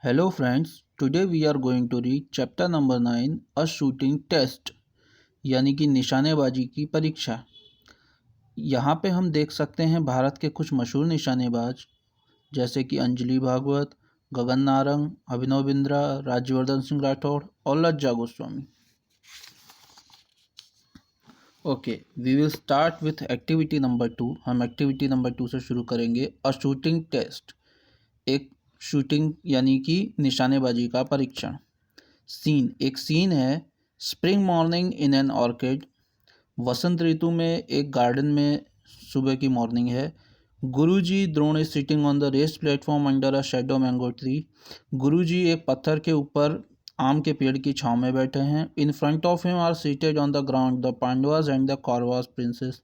Hello friends, today we are going to read chapter number 9 A Shooting Test यानी कि निशानेबाजी की परीक्षा। यहाँ पे हम देख सकते हैं भारत के कुछ मशहूर निशानेबाज जैसे कि अंजलि भागवत, गगन नारंग, अभिनव बिंद्रा, राज्यवर्धन सिंह राठौड़ और Lajja Goswami. Okay, we will start with activity number 2। हम एक्टिविटी नंबर 2 से शुरू करेंगे। अ शूटिंग टेस्ट, एक शूटिंग यानी कि निशानेबाजी का परीक्षण। सीन, एक सीन है। Spring morning in an orchid, वसंत ऋतु में एक गार्डन में सुबह की मॉर्निंग है। गुरुजी Drona is sitting on the raised platform under a shadow mango tree, Guruji एक पत्थर के ऊपर आम के पेड़ की छांव में बैठे हैं। In front of him are seated on the ground the Pandavas and the Kauravas princes,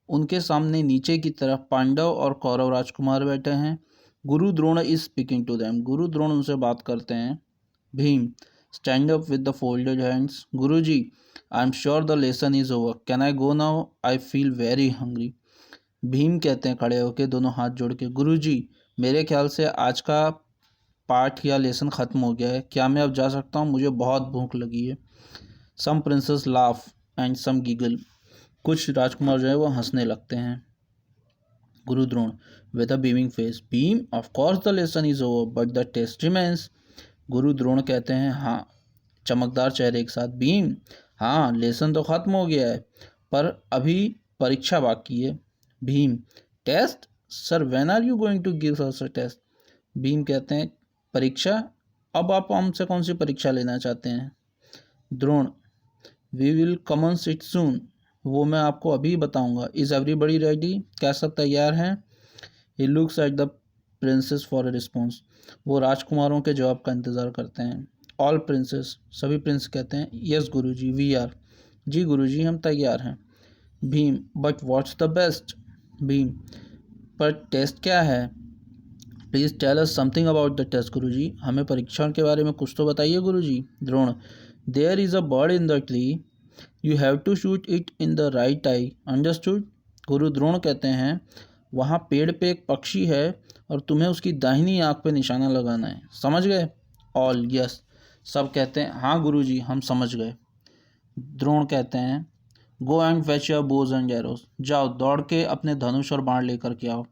उनके सामने नीचे की तरफ पांडव और कौरव राजकुमार बैठे हैं। Guru Drona is speaking to them, गुरु द्रोण उनसे बात करते हैं। Bhim, stand up with the folded hands, Guruji I am sure the lesson is over, can I go now, I feel very hungry. Bhim कहते हैं खड़े होकर दोनों हाथ जोड़ के, गुरुजी मेरे ख्याल से आज का पाठ या लेसन ख़त्म हो गया है, क्या मैं अब जा सकता हूँ, मुझे बहुत भूख लगी है। Some princes laugh and some giggle, कुछ राजकुमार जो है वो हंसने लगते हैं। Guru Drona with a beaming face, Bhim of course the lesson is over but the test remains, Guru Drona कहते हैं हाँ चमकदार चेहरे के साथ, भीम हाँ लेसन तो ख़त्म हो गया है पर अभी परीक्षा बाकी है। Bhim, test sir, when are you going to give us a test, Bhim कहते हैं परीक्षा, अब आप हमसे कौन सी परीक्षा लेना चाहते हैं। Drona, we will commence it soon, वो मैं आपको अभी बताऊंगा। इज़ एवरीबडी रेडी, क्या सब तैयार हैं। He looks at the princess for a response, वो राजकुमारों के जवाब का इंतज़ार करते हैं। ऑल प्रिंसेस, सभी प्रिंस कहते हैं यस गुरुजी वी आर, जी गुरुजी हम तैयार हैं। Bhim, but what's the best, Bhim पर टेस्ट क्या है, please tell us something about the test गुरुजी, हमें परीक्षण के बारे में कुछ तो बताइए गुरुजी। Drona, there is a bird in the tree, you have to shoot it in the right eye, understood, गुरु द्रोण कहते हैं वहाँ पेड़ पे एक पक्षी है और तुम्हें उसकी दाहिनी आँख पे निशाना लगाना है, समझ गए। ऑल यस, सब कहते हैं हाँ गुरुजी हम समझ गए। द्रोण कहते हैं go and fetch your Bhoj and arrows, जाओ दौड़ के अपने धनुष और बाण लेकर के आओ।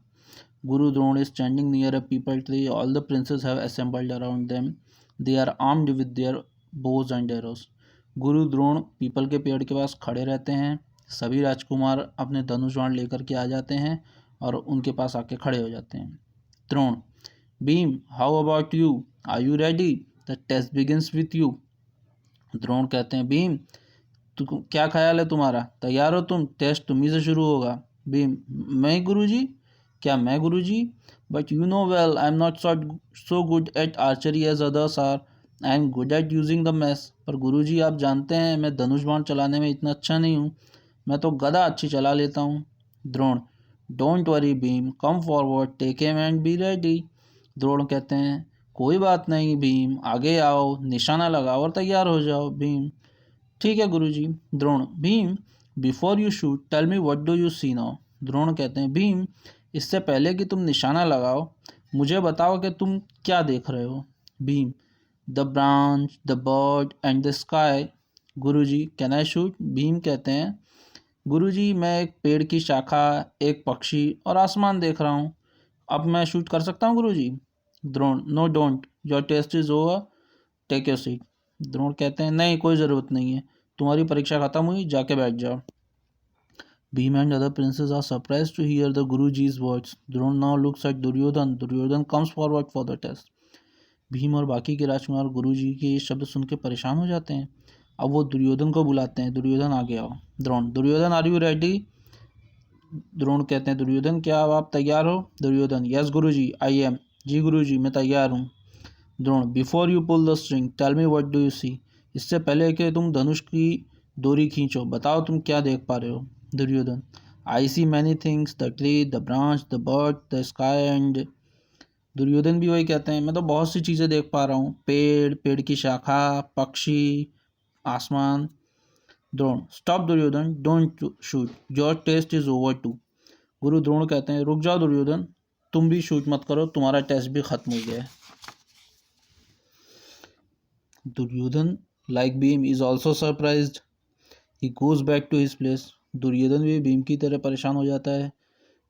Guru Drona is standing near a peepal tree, all the princes have assembled around them, they are armed with their bows and arrows, Guru Drona people के पेड़ के पास खड़े रहते हैं, सभी राजकुमार अपने धनुष बाण लेकर के आ जाते हैं और उनके पास आके खड़े हो जाते हैं। Drona, Bhim how about you, are you ready, the test begins with you, Drona कहते हैं भीम तू क्या ख्याल है तुम्हारा, तैयार हो तुम, टेस्ट तुम्ही से शुरू होगा। भीम, मैं गुरुजी, क्या मैं गुरुजी, but you know well I am not so good at archery as others are, I am good at using the mace, पर गुरुजी आप जानते हैं मैं धनुष बाण चलाने में इतना अच्छा नहीं हूँ, मैं तो गदा अच्छी चला लेता हूँ। Drona, don't worry Bhim, come forward, take aim and be ready, Drona कहते हैं कोई बात नहीं भीम, आगे आओ, निशाना लगाओ और तैयार हो जाओ। भीम, ठीक है गुरुजी। Drona, Bhim before you shoot tell me what do you see now, Drona कहते हैं भीम इससे पहले कि तुम निशाना लगाओ मुझे बताओ कि तुम क्या देख रहे हो। Bhim, the branch, the bird and the sky, Guruji can I shoot, Bhim कहते हैं गुरुजी मैं एक पेड़ की शाखा, एक पक्षी और आसमान देख रहा हूँ, अब मैं शूट कर सकता हूँ गुरुजी। Drona, no don't, your test is over, take your seat, Drona कहते हैं नहीं कोई ज़रूरत नहीं है, तुम्हारी परीक्षा खत्म हुई, जाके बैठ जाओ। Bhim and other princes are surprise to hear the Guruji's words, Drona now looks at Duryodhan, Duryodhan comes forward for the test, Bhim और बाकी के राजकुमार गुरुजी के ये शब्द सुन के परेशान हो जाते हैं, अब वो दुर्योधन को बुलाते हैं, दुर्योधन आगे आओ। Drona, Duryodhan are you ready, Drona कहते हैं दुर्योधन क्या अब आप तैयार हो। दुर्योधन, यस गुरुजी आई एम, जी गुरुजी मैं तैयार हूँ। Drona, before you pull the string tell me what do you see, इससे पहले कि तुम धनुष की डोरी खींचो बताओ तुम क्या देख पा रहे हो। Duryodhan, I see many things, the tree, the branch, the bird, the sky and, Duryodhan भी वही कहते हैं मैं तो बहुत सी चीज़ें देख पा रहा हूँ, पेड़, पेड़ की शाखा, पक्षी, आसमान। Drona, stop Duryodhan, don't shoot, your test is over too, Guru Drona कहते हैं रुक जाओ दुर्योधन, तुम भी शूट मत करो, तुम्हारा टेस्ट भी खत्म हो गया है। Duryodhan like Bhim is also surprised, he goes back to his place. Duryodhan भी भीम की तरह परेशान हो जाता है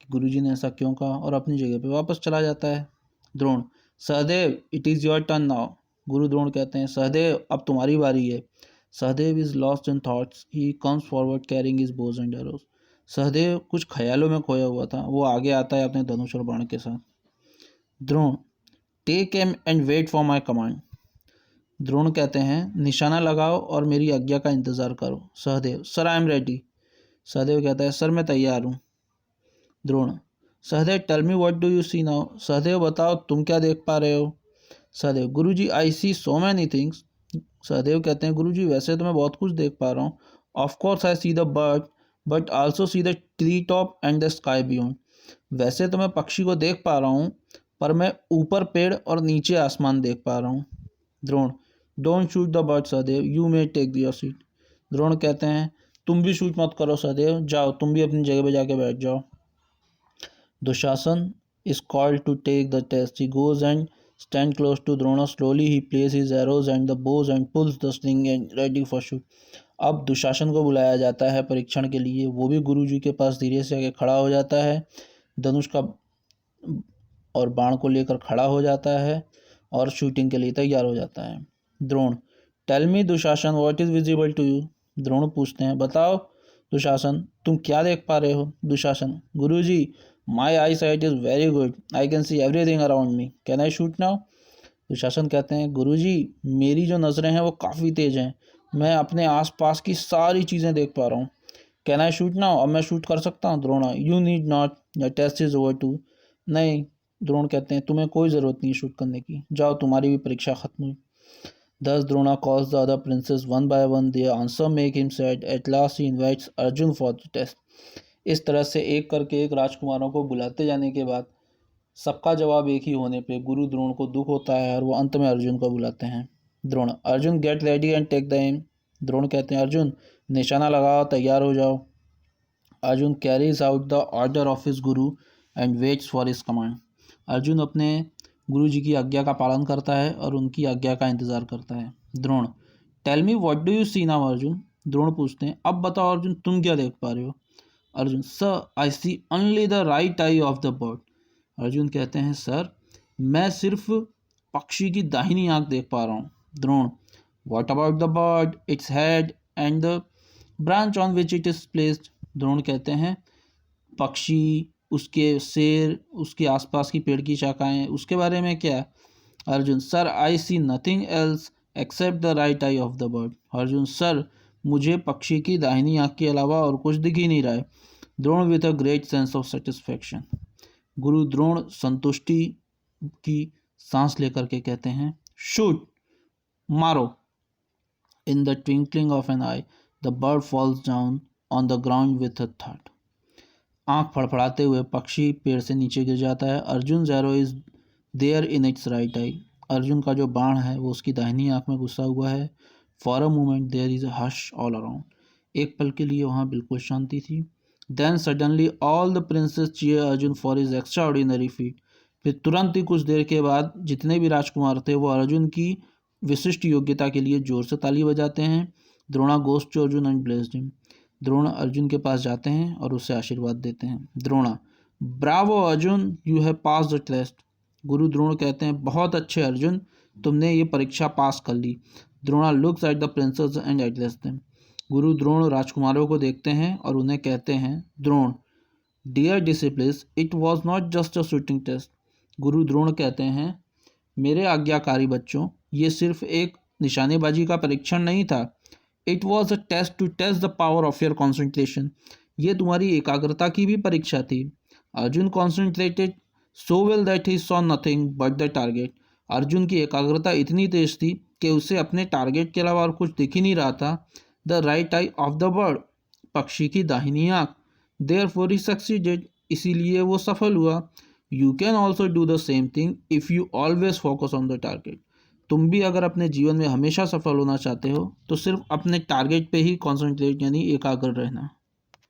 कि गुरुजी ने ऐसा क्यों कहा, और अपनी जगह पे वापस चला जाता है। Drona, Sahdev it is your turn now. Guru Drona कहते हैं, सहदेव अब तुम्हारी बारी है। Sahdev is lost in thoughts, he comes forward carrying his bows and arrows. Sahdev कुछ ख्यालों में खोया हुआ था, वो आगे आता है अपने धनुष और बाण के साथ। Drona, take aim and wait for my command. Drona कहते हैं, निशाना लगाओ और मेरी आज्ञा का इंतजार करो। Sahdev, sir I am ready. Sahdev कहता है, सर मैं तैयार हूँ। Drona, Sahdev tell me what do you see now. Sahdev बताओ तुम क्या देख पा रहे हो। Sahdev, Guruji I see so many things. Sahdev कहते हैं, गुरुजी वैसे तो मैं बहुत कुछ देख पा रहा हूँ। Of course I see the bird but also see the tree top and the sky beyond. वैसे तो मैं पक्षी को देख पा रहा हूँ, पर मैं ऊपर पेड़ और नीचे आसमान देख पा रहा हूँ। Drona, don't shoot the bird Sahdev, you may take your seat. Drona कहते हैं, तुम भी शूट मत करो सहदेव, जाओ तुम भी अपनी जगह पे जाके बैठ जाओ। Dushasan is called to take the test. He goes and stand close to Drona. Slowly he places his arrows and the bows and pulls the sling and ready for shoot. अब दुशासन को बुलाया जाता है परीक्षण के लिए। वो भी गुरुजी के पास धीरे से आके खड़ा हो जाता है, धनुष का और बाण को लेकर खड़ा हो जाता है और शूटिंग के लिए तैयार हो जाता है। Drona, tell me Dushasan what is visible to you. Drona पूछते हैं, बताओ दुशासन तुम क्या देख पा रहे हो। दुशासन, गुरुजी my eyesight is very good, I can see everything around me, can I shoot now. Dushasan कहते हैं, गुरुजी मेरी जो नज़रें हैं वो काफ़ी तेज़ हैं, मैं अपने आसपास की सारी चीज़ें देख पा रहा हूँ, कैन आई शूट नाउ, अब मैं शूट कर सकता हूँ। Drona, you need not, the test is over too. नहीं, द्रोण कहते हैं, तुम्हें कोई ज़रूरत नहीं शूट करने की, जाओ तुम्हारी भी परीक्षा खत्म हुई। Thus Drona calls the other princes one by one. Their answer make him sad. At last he invites Arjun for the test. इस तरह से एक करके एक राजकुमारों को बुलाते जाने के बाद सबका जवाब एक ही होने पे गुरु द्रोण को दुख होता है और वो अंत में अर्जुन को बुलाते हैं। Drona, Arjun get ready and take the aim. Drona कहते हैं, अर्जुन निशाना लगाओ, तैयार हो जाओ। Arjun carries out the order of his guru and waits for his command. Arjun अपने गुरु जी की आज्ञा का पालन करता है और उनकी आज्ञा का इंतजार करता है। Drona, tell me what do you see now Arjun. Drona पूछते हैं, अब बताओ अर्जुन तुम क्या देख पा रहे हो। Arjun, sir I see only the right eye of the bird. Arjun कहते हैं, सर मैं सिर्फ पक्षी की दाहिनी आंख देख पा रहा हूँ। Drona, what about the bird, its head and the branch on which it is placed. Drona कहते हैं, पक्षी, उसके शेर, उसके आसपास की पेड़ की शाखाएं, उसके बारे में क्या। Arjun, sir I see nothing else except the right eye of the bird. Arjun, sir मुझे पक्षी की दाहिनी आंख के अलावा और कुछ दिख ही नहीं रहा है। Drona with a great sense of satisfaction. Guru Drona संतुष्टि की सांस लेकर के कहते हैं, शूट, मारो। In the twinkling of an eye the bird falls down on the ground with a थर्ड। आंख फड़फड़ाते हुए पक्षी पेड़ से नीचे गिर जाता है। Arjun arrow is there in its right eye. Arjun का जो बाण है वो उसकी दाहिनी आंख में घुसा हुआ है। For a moment there is a hush all around. एक पल के लिए वहाँ बिल्कुल शांति थी। Then suddenly all the princes cheer Arjun for his extraordinary feat. फिर तुरंत ही कुछ देर के बाद जितने भी राजकुमार थे वो अर्जुन की विशिष्ट योग्यता के लिए जोर से ताली बजाते हैं। Drona goes to Arjun and blessed him. Drona Arjun के पास जाते हैं और उसे आशीर्वाद देते हैं। Drona, bravo Arjun, you have pass the test. गुरु द्रोण कहते हैं, बहुत अच्छे अर्जुन, तुमने ये परीक्षा पास कर ली। Drona looks at the princes and address them. गुरु द्रोण राजकुमारों को देखते हैं और उन्हें कहते हैं, Drona, dear disciples, it was not just a shooting test. गुरु द्रोण कहते हैं, मेरे आज्ञाकारी बच्चों, ये सिर्फ एक निशानेबाजी का परीक्षण नहीं था। It was a test to test the power of your concentration. ये तुम्हारी एकाग्रता की भी परीक्षा थी। Arjun concentrated so well that he saw nothing but the target. Arjun की एकाग्रता इतनी तेज थी कि उसे अपने टारगेट के अलावा और कुछ दिख ही नहीं रहा था। The right eye of the bird, पक्षी की दाहिनी आँख। देयरफॉर ही सक्सीडेड, इसीलिए वो सफल हुआ। You can also do the same thing if you always focus on the target. तुम भी अगर अपने जीवन में हमेशा सफल होना चाहते हो तो सिर्फ अपने टारगेट पे ही कॉन्सेंट्रेट यानी एकाग्र रहना।